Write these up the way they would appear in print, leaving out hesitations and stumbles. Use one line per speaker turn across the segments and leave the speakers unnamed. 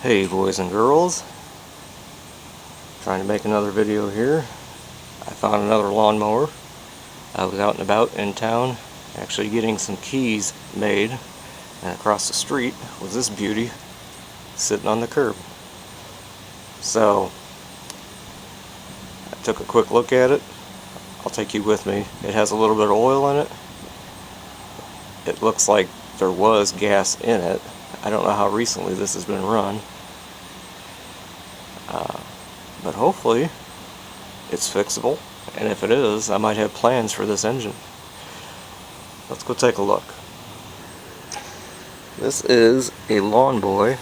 Hey boys and girls, trying to make another video here. I found another lawnmower. I was out and about in town actually getting some keys made, and across the street was this beauty sitting on the curb. So I took a quick look at it. I'll take you with me. It has a little bit of oil in it. It looks like there was gas in it. I don't know how recently this has been run, but hopefully it's fixable, and if it is, I might have plans for this engine. Let's go take a look. This is a LawnBoy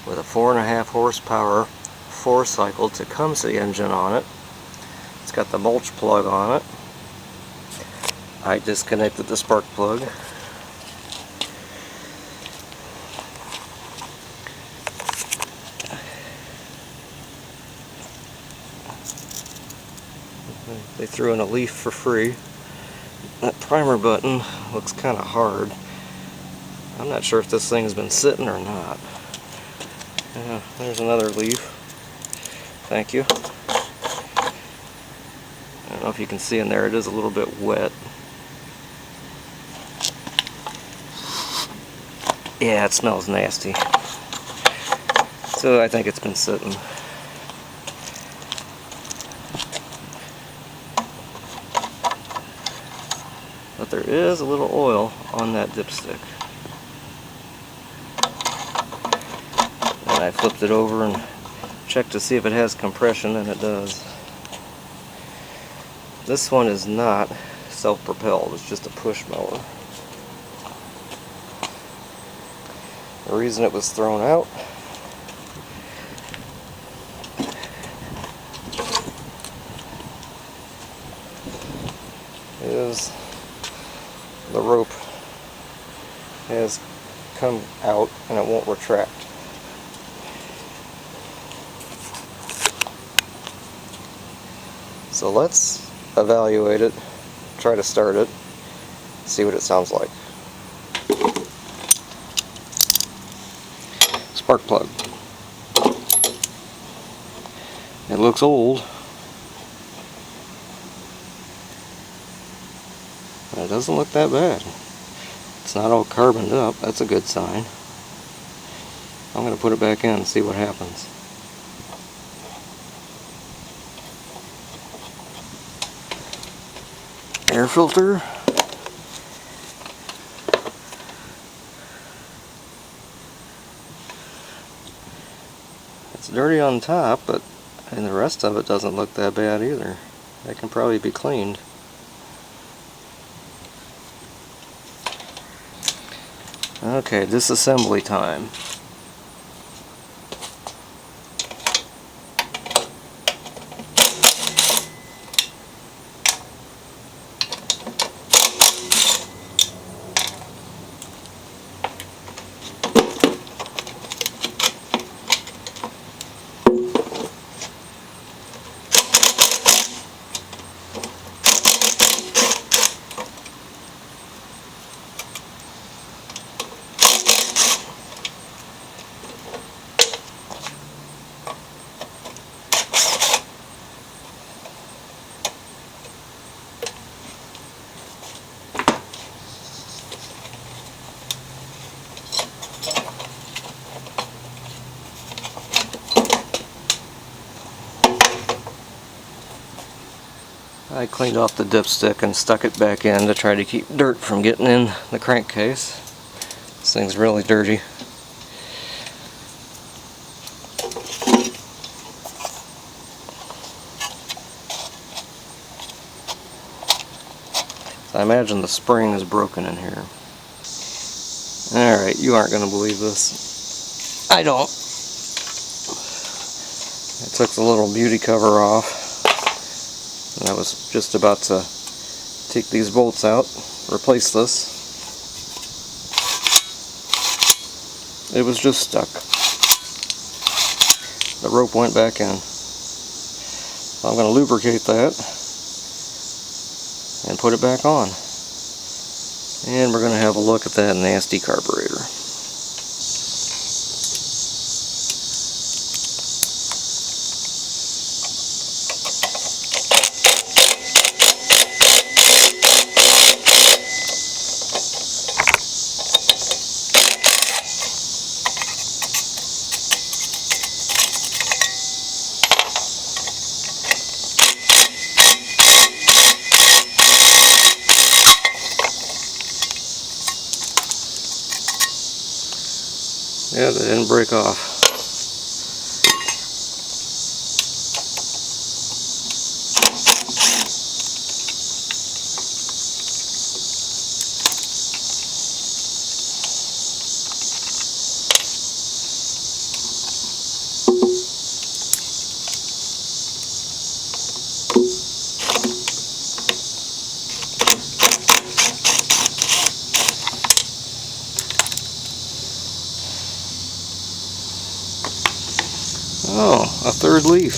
with a 4.5 horsepower 4-cycle Tecumseh engine on it. It's got the mulch plug on it. I disconnected the spark plug. They threw in a leaf for free. That primer button looks kind of hard. I'm not sure if this thing's been sitting or not. Yeah, there's another leaf. Thank you. I don't know if you can see in there, it is a little bit wet. Yeah, it smells nasty. So I think it's been sitting. But there is a little oil on that dipstick. And I flipped it over and checked to see if it has compression, and it does. This one is not self-propelled, it's just a push mower. The reason it was thrown out is the rope has come out and it won't retract. So let's evaluate it, try to start it, see what it sounds like. Spark plug. It looks old. It doesn't look that bad. It's not all carboned up. That's a good sign. I'm going to put it back in and see what happens. Air filter. It's dirty on top, but and the rest of it doesn't look that bad either. That can probably be cleaned. Okay, disassembly time. I cleaned off the dipstick and stuck it back in to try to keep dirt from getting in the crankcase. This thing's really dirty. I imagine the spring is broken in here. Alright, you aren't going to believe this. I don't. I took the little beauty cover off. And I was just about to take these bolts out, replace this. It was just stuck. The rope went back in. So I'm going to lubricate that and put it back on. And we're going to have a look at that nasty carburetor. Yeah, they didn't break off. Oh, a third leaf.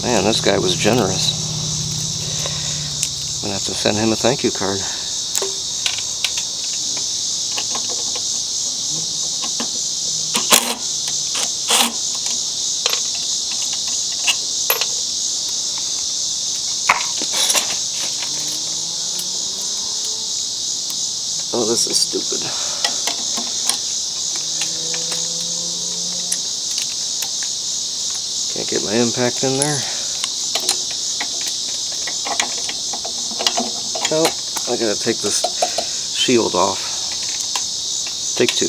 Man, this guy was generous. I'm gonna have to send him a thank you card. Oh, this is stupid. Can't get my impact in there. Oh, I gotta take this shield off. Take two.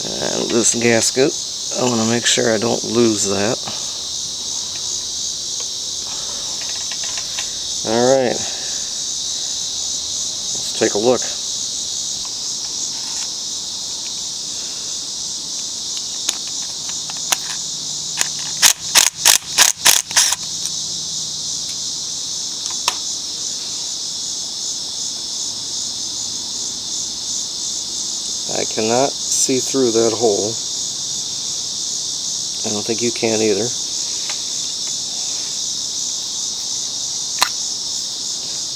And this gasket, I want to make sure I don't lose that. Alright, let's take a look. I cannot see through that hole. I don't think you can either.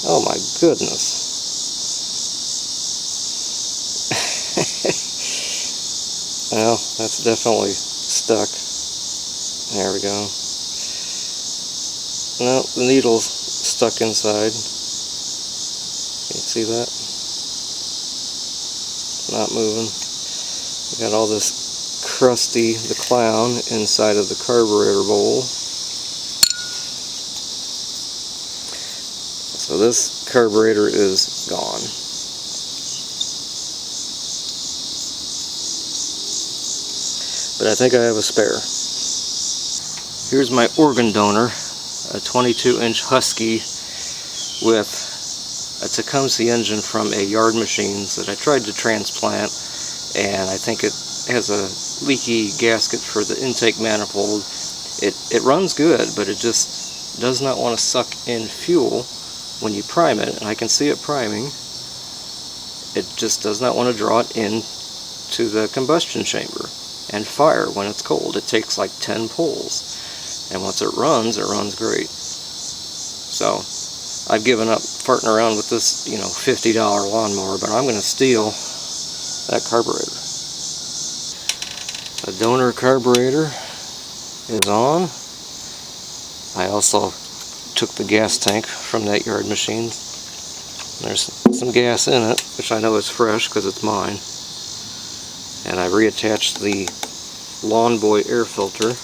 Oh my goodness. Well, that's definitely stuck. There we go. No, the needle's stuck inside. Can you see that? It's not moving. We got all this Krusty the Clown inside of the carburetor bowl. So this carburetor is gone. But I think I have a spare. Here's my organ donor, a 22-inch Husky with a Tecumseh engine from a Yard Machines that I tried to transplant, and I think it has a leaky gasket for the intake manifold. It runs good, but it just does not want to suck in fuel when you prime it, and I can see it priming. It just does not want to draw it into the combustion chamber and fire when it's cold. It takes like 10 pulls, and once it runs great. So I've given up farting around with this, $50 lawnmower, but I'm going to steal that carburetor. The donor carburetor is on. I also took the gas tank from that Yard Machines. There's some gas in it, which I know is fresh because it's mine. And I reattached the LawnBoy air filter.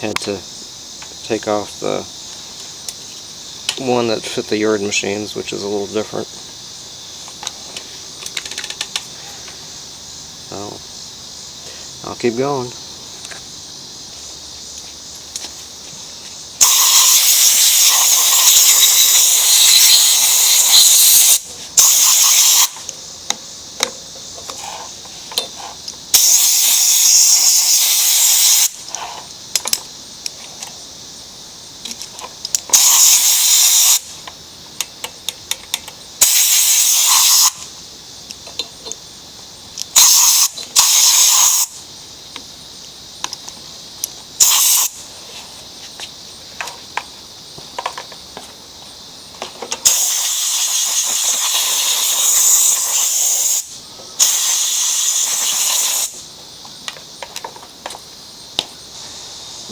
Had to take off the one that fit the Yard Machines, which is a little different. So I'll keep going.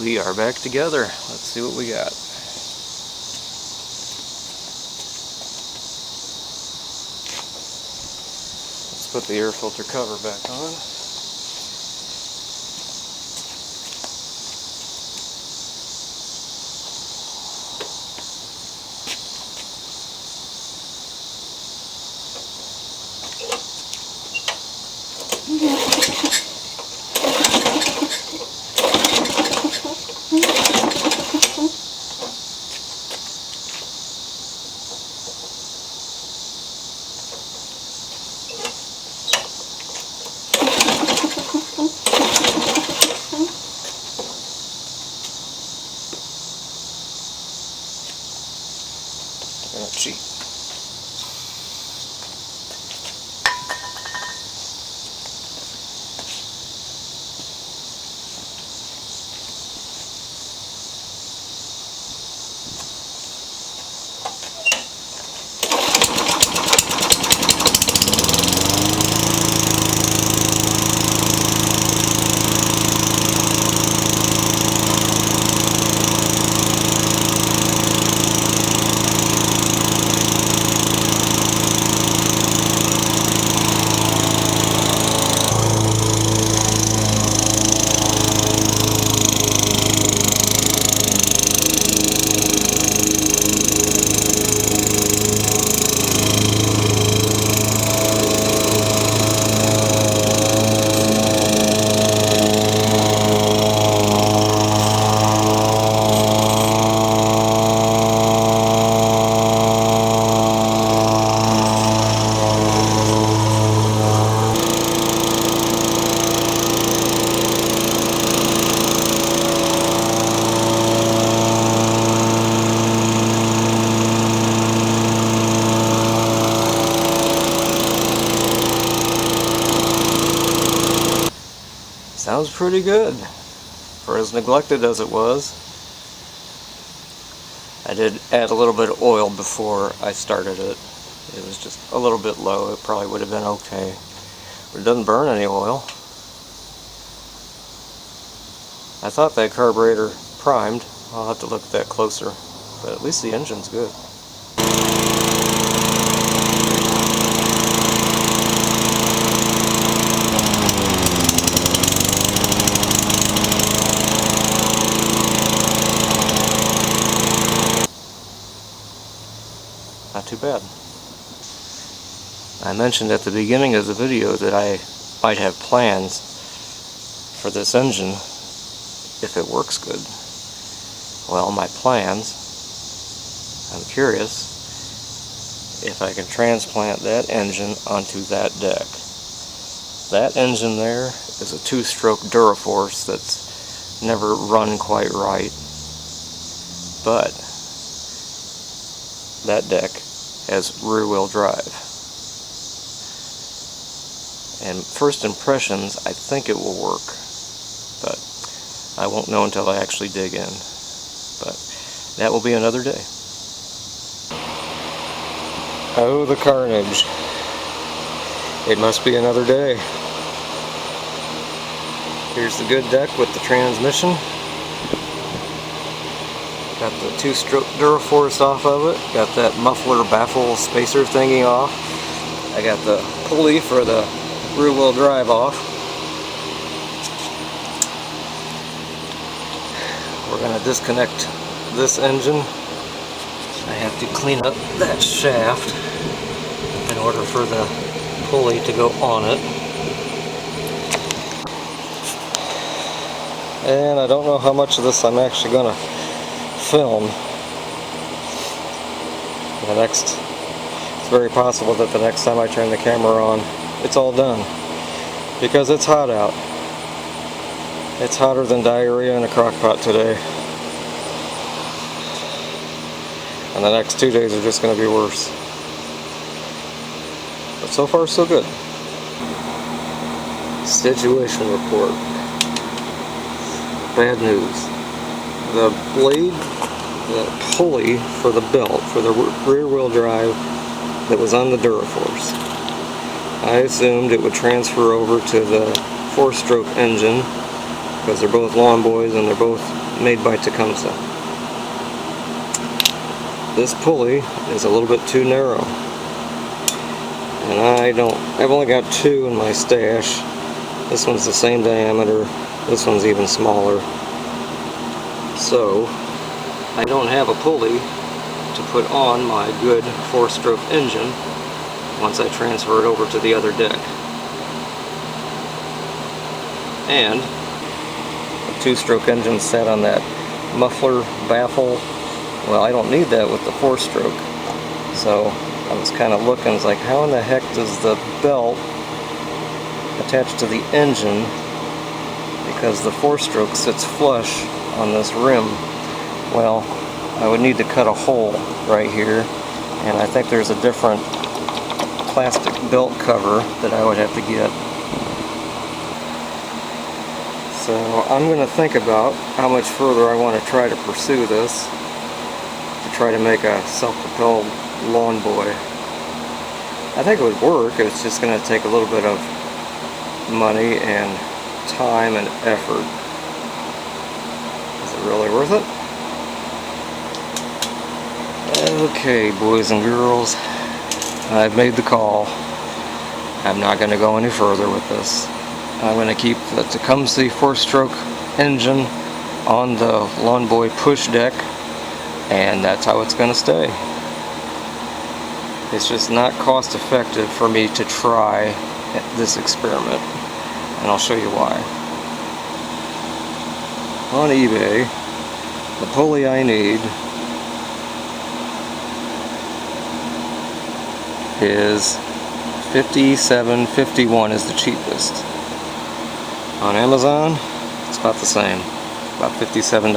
We are back together. Let's see what we got. Let's Let's put the air filter cover back on. Gonna cheat. Sounds pretty good for as neglected as it was. I did add a little bit of oil before I started it. It was just a little bit low. It probably would have been okay. But it doesn't burn any oil. I thought that carburetor primed. I'll have to look at that closer. But at least the engine's good. Not too bad. I mentioned at the beginning of the video that I might have plans for this engine if it works good. Well, my plans, I'm curious if I can transplant that engine onto that deck. That engine there is a 2-stroke Duraforce that's never run quite right, but that deck has rear-wheel drive. And first impressions, I think it will work, but I won't know until I actually dig in. But that will be another day. Oh, the carnage. It must be another day. Here's the good deck with the transmission. Got the 2-stroke Duraforce off of it. Got that muffler baffle spacer thingy off. I got the pulley for the rear-wheel drive off. We're going to disconnect this engine. I have to clean up that shaft in order for the pulley to go on it. And I don't know how much of this I'm actually going to film. It's very possible that the next time I turn the camera on, it's all done. Because it's hot out. It's hotter than diarrhea in a crock pot today. And the next 2 days are just going to be worse. But so far, so good. Situation report. Bad news. The blade, the pulley for the belt, for the rear-wheel drive that was on the Duraforce, I assumed it would transfer over to the 4-stroke engine because they're both LawnBoys and they're both made by Tecumseh. This pulley is a little bit too narrow. And I've only got two in my stash. This one's the same diameter, this one's even smaller. So, I don't have a pulley to put on my good 4-stroke engine once I transfer it over to the other deck. And a 2-stroke engine set on that muffler baffle, well, I don't need that with the 4-stroke. So I was kind of looking, it's like, how in the heck does the belt attach to the engine, because the 4-stroke sits flush on this rim? Well, I would need to cut a hole right here, and I think there's a different plastic belt cover that I would have to get. So I'm going to think about how much further I want to try to pursue this, to try to make a self-propelled LawnBoy. I think it would work. It's just going to take a little bit of money and time and effort. Is it really worth it? Okay, boys and girls, I've made the call. I'm not going to go any further with this. I'm going to keep the Tecumseh 4-stroke engine on the LawnBoy push deck, and that's how it's going to stay. It's just not cost effective for me to try this experiment, and I'll show you why. On eBay, the pulley I need is $57.51 is the cheapest. On Amazon, it's about the same, about $57.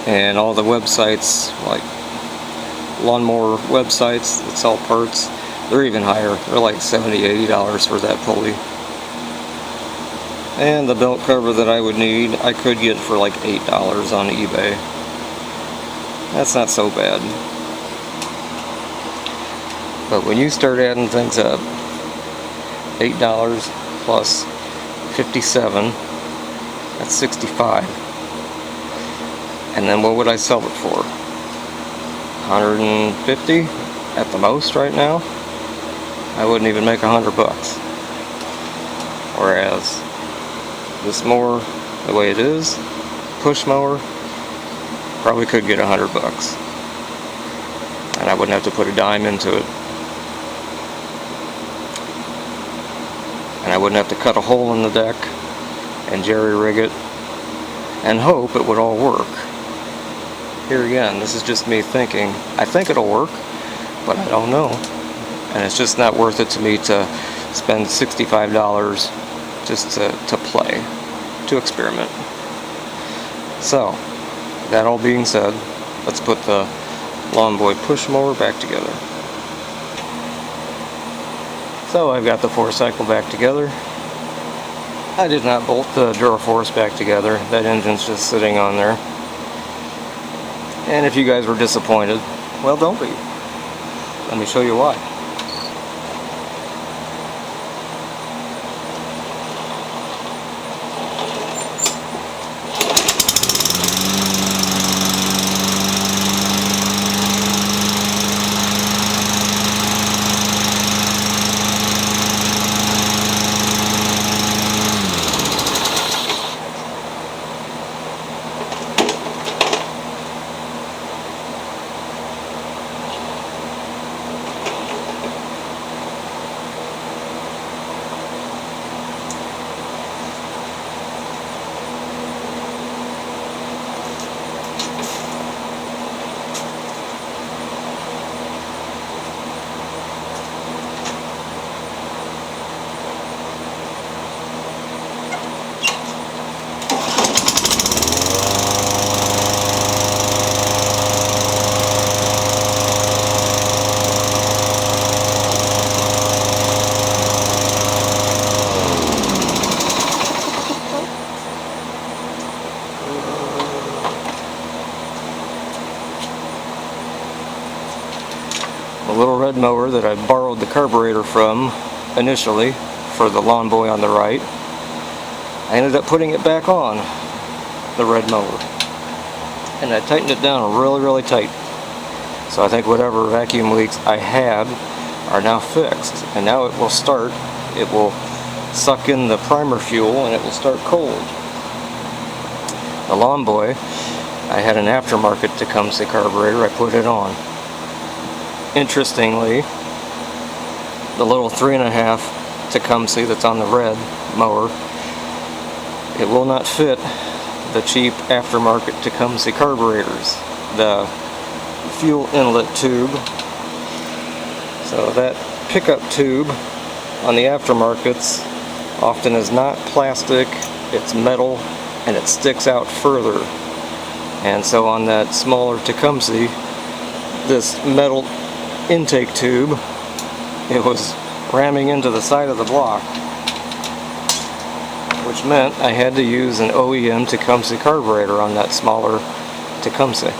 And all the websites, like lawnmower websites that sell parts, they're even higher. They're like $70-80 for that pulley. And the belt cover that I would need, I could get for like $8 on eBay. That's not so bad. But when you start adding things up, $8 plus 57, that's 65. And then what would I sell it for? 150 at the most right now? I wouldn't even make $100. Whereas this mower, the way it is, push mower, probably could get $100. And I wouldn't have to put a dime into it. And I wouldn't have to cut a hole in the deck and jerry-rig it and hope it would all work. Here again, this is just me thinking. I think it'll work, but I don't know. And it's just not worth it to me to spend $65 just to play, to experiment. So, that all being said, let's put the LawnBoy push mower back together. So I've got the 4-cycle back together. I did not bolt the Duraforce back together. That engine's just sitting on there. And if you guys were disappointed, well, don't be. Let me show you why. The little red mower that I borrowed the carburetor from initially for the LawnBoy on the right, I ended up putting it back on the red mower, and I tightened it down really tight. So I think whatever vacuum leaks I had are now fixed, and now it will start. It will suck in the primer fuel and it will start cold. The LawnBoy, I had an aftermarket Tecumseh carburetor. I put it on. Interestingly, the little 3.5 Tecumseh that's on the red mower, it will not fit the cheap aftermarket Tecumseh carburetors. The fuel inlet tube, so that pickup tube on the aftermarkets often is not plastic, it's metal, and it sticks out further. And so on that smaller Tecumseh, this metal intake tube, it was ramming into the side of the block, which meant I had to use an OEM Tecumseh carburetor on that smaller Tecumseh.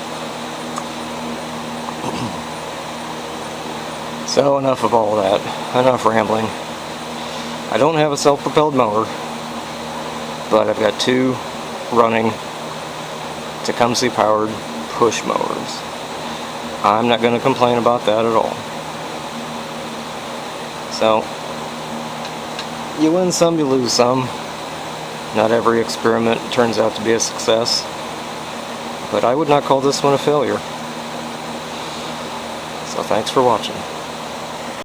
So enough of all that, enough rambling. I don't have a self-propelled mower, but I've got 2 running Tecumseh powered push mowers. I'm not going to complain about that at all. So, you win some, you lose some. Not every experiment turns out to be a success, but I would not call this one a failure. So thanks for watching.